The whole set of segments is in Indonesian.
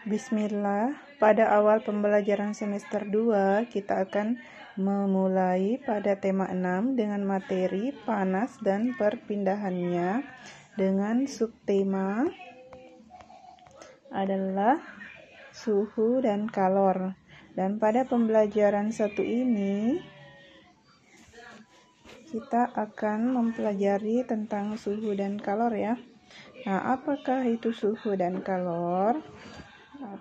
Bismillah, pada awal pembelajaran semester 2 kita akan memulai pada tema 6 dengan materi panas dan perpindahannya dengan subtema adalah suhu dan kalor. Dan pada pembelajaran 1 ini kita akan mempelajari tentang suhu dan kalor ya. Nah, apakah itu suhu dan kalor?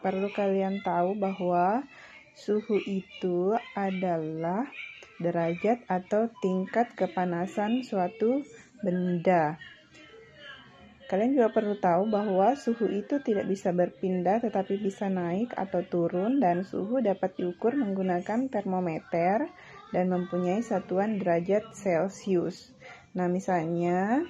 Perlu kalian tahu bahwa suhu itu adalah derajat atau tingkat kepanasan suatu benda. Kalian juga perlu tahu bahwa suhu itu tidak bisa berpindah tetapi bisa naik atau turun, dan suhu dapat diukur menggunakan termometer dan mempunyai satuan derajat Celcius. Nah, misalnya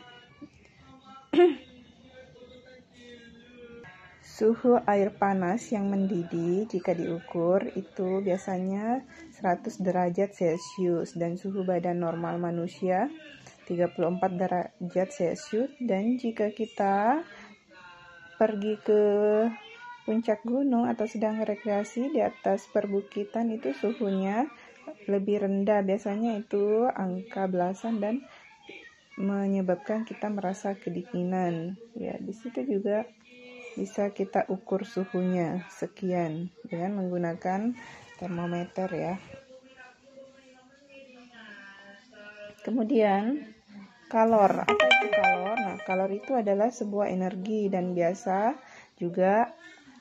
suhu air panas yang mendidih jika diukur itu biasanya 100 derajat Celcius, dan suhu badan normal manusia 34 derajat Celcius. Dan jika kita pergi ke puncak gunung atau sedang rekreasi di atas perbukitan, itu suhunya lebih rendah, biasanya itu angka belasan dan menyebabkan kita merasa kedinginan. Ya, di situ juga bisa kita ukur suhunya sekian dengan menggunakan termometer ya. Kemudian kalor. Apa itu kalor? Nah, kalor itu adalah sebuah energi dan biasa juga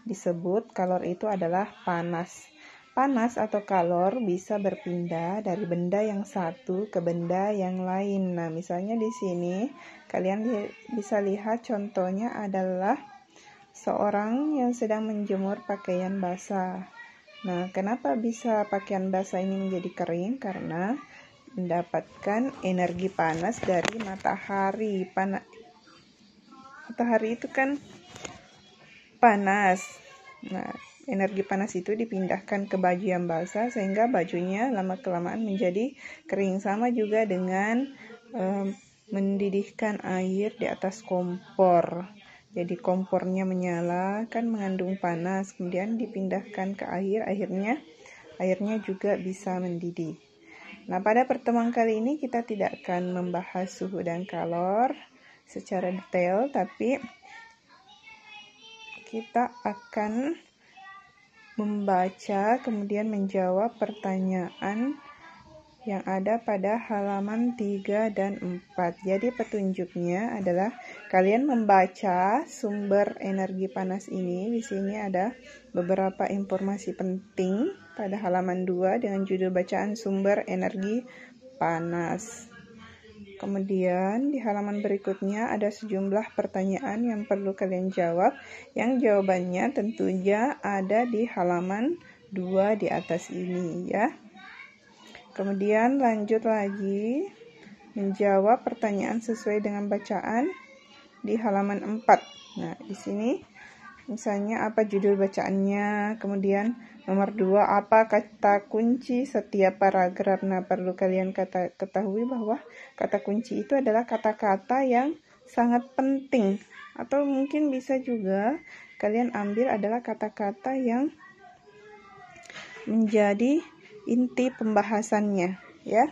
disebut kalor itu adalah panas. Panas atau kalor bisa berpindah dari benda yang satu ke benda yang lain. Nah, misalnya di sini kalian bisa lihat contohnya adalah seorang yang sedang menjemur pakaian basah. Nah, kenapa bisa pakaian basah ini menjadi kering? Karena mendapatkan energi panas dari matahari. Matahari itu kan panas. Nah, energi panas itu dipindahkan ke baju yang basah sehingga bajunya lama-kelamaan menjadi kering. Sama juga dengan mendidihkan air di atas kompor. Jadi kompornya menyala, kan mengandung panas, kemudian dipindahkan ke air, airnya juga bisa mendidih. Nah, pada pertemuan kali ini kita tidak akan membahas suhu dan kalor secara detail, tapi kita akan membaca kemudian menjawab pertanyaan yang ada pada halaman 3 dan 4. Jadi petunjuknya adalah kalian membaca sumber energi panas ini. Di sini ada beberapa informasi penting pada halaman 2 dengan judul bacaan sumber energi panas. Kemudian di halaman berikutnya ada sejumlah pertanyaan yang perlu kalian jawab, yang jawabannya tentunya ada di halaman 2 di atas ini ya. Kemudian lanjut lagi menjawab pertanyaan sesuai dengan bacaan di halaman 4. Nah, di sini misalnya apa judul bacaannya, kemudian nomor 2 apa kata kunci setiap paragraf. Nah, perlu kalian ketahui bahwa kata kunci itu adalah kata-kata yang sangat penting, atau mungkin bisa juga kalian ambil adalah kata-kata yang menjadi inti pembahasannya ya.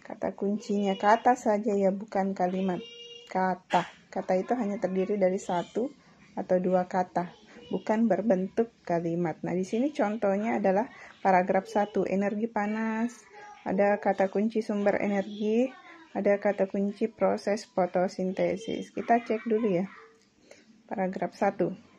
Kata kuncinya kata saja ya, bukan kalimat. Kata itu hanya terdiri dari satu atau dua kata, bukan berbentuk kalimat. Nah, di sini contohnya adalah paragraf 1, energi panas, ada kata kunci sumber energi, ada kata kunci proses fotosintesis. Kita cek dulu ya. Paragraf 1.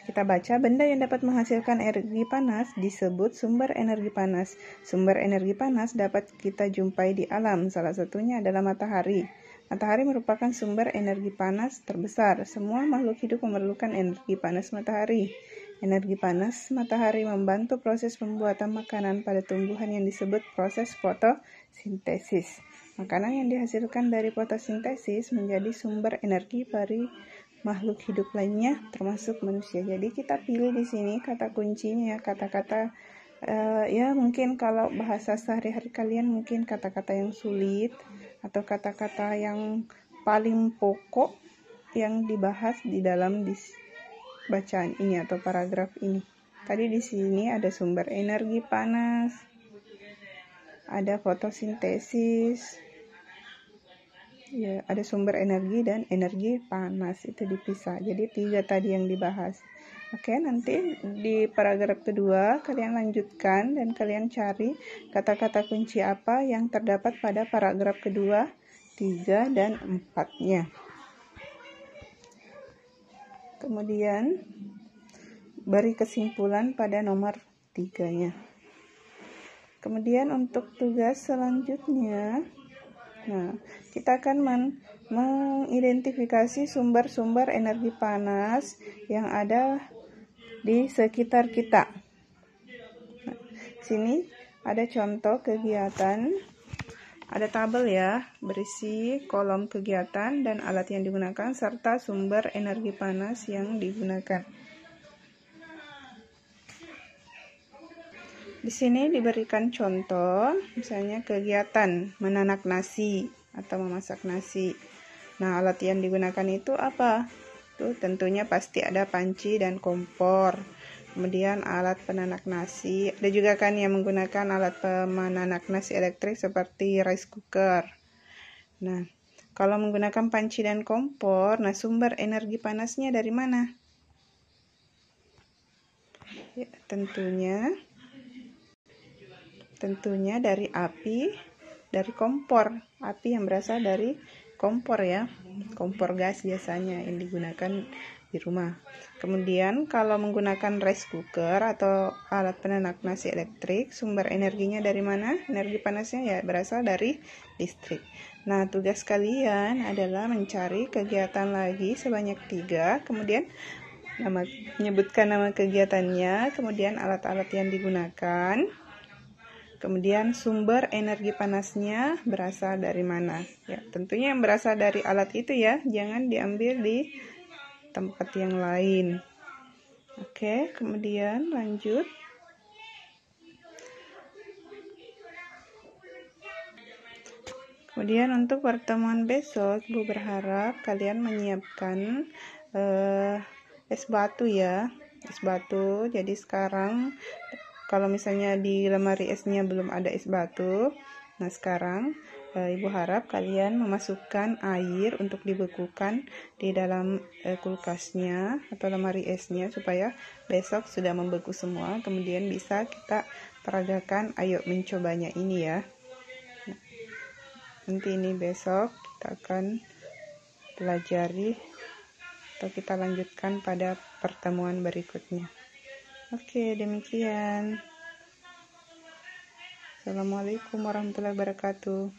Kita baca, benda yang dapat menghasilkan energi panas disebut sumber energi panas. Sumber energi panas dapat kita jumpai di alam, salah satunya adalah matahari. Matahari merupakan sumber energi panas terbesar. Semua makhluk hidup memerlukan energi panas matahari. Energi panas matahari membantu proses pembuatan makanan pada tumbuhan yang disebut proses fotosintesis. Makanan yang dihasilkan dari fotosintesis menjadi sumber energi bagi makhluk hidup lainnya termasuk manusia. Jadi kita pilih di sini kata kuncinya, kata-kata ya mungkin kalau bahasa sehari-hari kalian mungkin kata-kata yang sulit atau kata-kata yang paling pokok yang dibahas di dalam bacaan ini atau paragraf ini. Tadi di sini ada sumber energi panas, ada fotosintesis, ya, ada sumber energi dan energi panas, itu dipisah. Jadi 3 tadi yang dibahas. Oke, nanti di paragraf kedua kalian lanjutkan dan kalian cari kata-kata kunci apa yang terdapat pada paragraf kedua, 3 dan 4-nya. Kemudian beri kesimpulan pada nomor 3-nya. Kemudian untuk tugas selanjutnya, nah, kita akan mengidentifikasi sumber-sumber energi panas yang ada di sekitar kita. Nah, sini ada contoh kegiatan, ada tabel ya, berisi kolom kegiatan dan alat yang digunakan serta sumber energi panas yang digunakan. Di sini diberikan contoh, misalnya kegiatan menanak nasi atau memasak nasi. Nah, alat yang digunakan itu apa? Tuh, tentunya pasti ada panci dan kompor. Kemudian alat penanak nasi. Ada juga kan yang menggunakan alat penanak nasi elektrik seperti rice cooker. Nah, kalau menggunakan panci dan kompor, nah sumber energi panasnya dari mana? Ya, tentunya dari api, dari kompor. Api yang berasal dari kompor ya, kompor gas biasanya yang digunakan di rumah. Kemudian kalau menggunakan rice cooker atau alat penanak nasi elektrik, sumber energinya dari mana? Energi panasnya ya berasal dari listrik. Nah, tugas kalian adalah mencari kegiatan lagi sebanyak 3, kemudian menyebutkan nama kegiatannya, kemudian alat-alat yang digunakan, kemudian sumber energi panasnya berasal dari mana. Ya, tentunya yang berasal dari alat itu ya, jangan diambil di tempat yang lain. Oke, kemudian lanjut. Kemudian untuk pertemuan besok, Ibu berharap kalian menyiapkan es batu ya, es batu. Jadi sekarang kalau misalnya di lemari esnya belum ada es batu, nah sekarang Ibu harap kalian memasukkan air untuk dibekukan di dalam kulkasnya atau lemari esnya supaya besok sudah membeku semua. Kemudian bisa kita peragakan, ayo mencobanya ini ya. Nah, nanti ini besok kita akan pelajari atau kita lanjutkan pada pertemuan berikutnya. Oke, demikian. Assalamualaikum warahmatullahi wabarakatuh.